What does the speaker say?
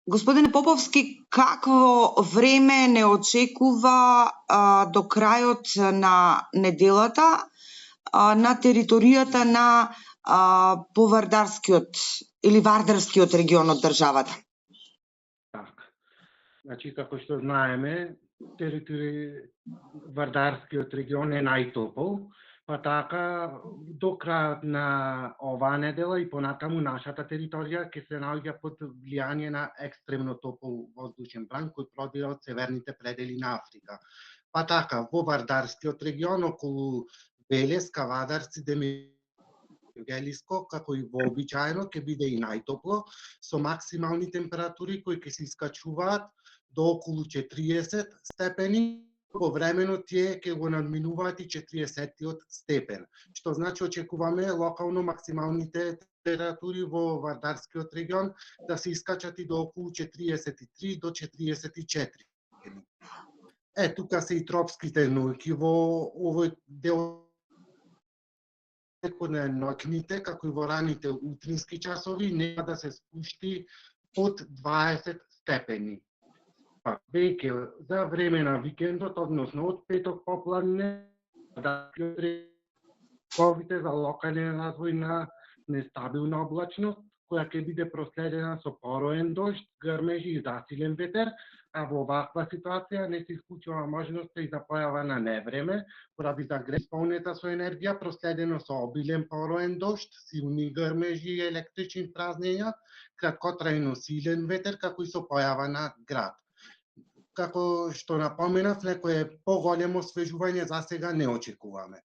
Господине Поповски, какво време не очекува до крајот на неделата на територијата на Повардарскиот или Вардарскиот регион од државата? Така. Значи, како што знаеме, Вардарскиот регион е најтопол, па така до крајот на оваа недела и понатаму нашата територија ќе се наоѓа под влијание на екстремно топол воздушен план кој продира од северните предели на Африка. Па така, во Вардарскиот регион околу Велес, Кавадарци, Демиргелиско, како и вообичаено, ќе биде и најтопло, со максимални температури кои ќе се искачуваат до околу 40 степени, повремено тие ќе го надминуваат и 40-тиот степен, што значи очекуваме локално максималните температури во Вардарскиот регион да се искачат и до околу 43 до 44. Тука се и тропските ноќи во овој дел на ноќните, како и во раните утрински часови, нема да се спушти под 20 степени. Веќе за време на викендот, односно од петок попладне, да рисковите за локален развој на нестабилна облачност, која ќе биде проследена со пороен дожд, грмежи и засилен ветер, а во ваква ситуација не се исклучува можноста и за појава на невреме, поради загрејање исполнета со енергија, проследено со обилен пороен дожд, силни грмежи и електрични празнења, краткотрајно силен ветер, како и со појава на град. Како што напоменав, некое поголемо освежување засега не очекуваме.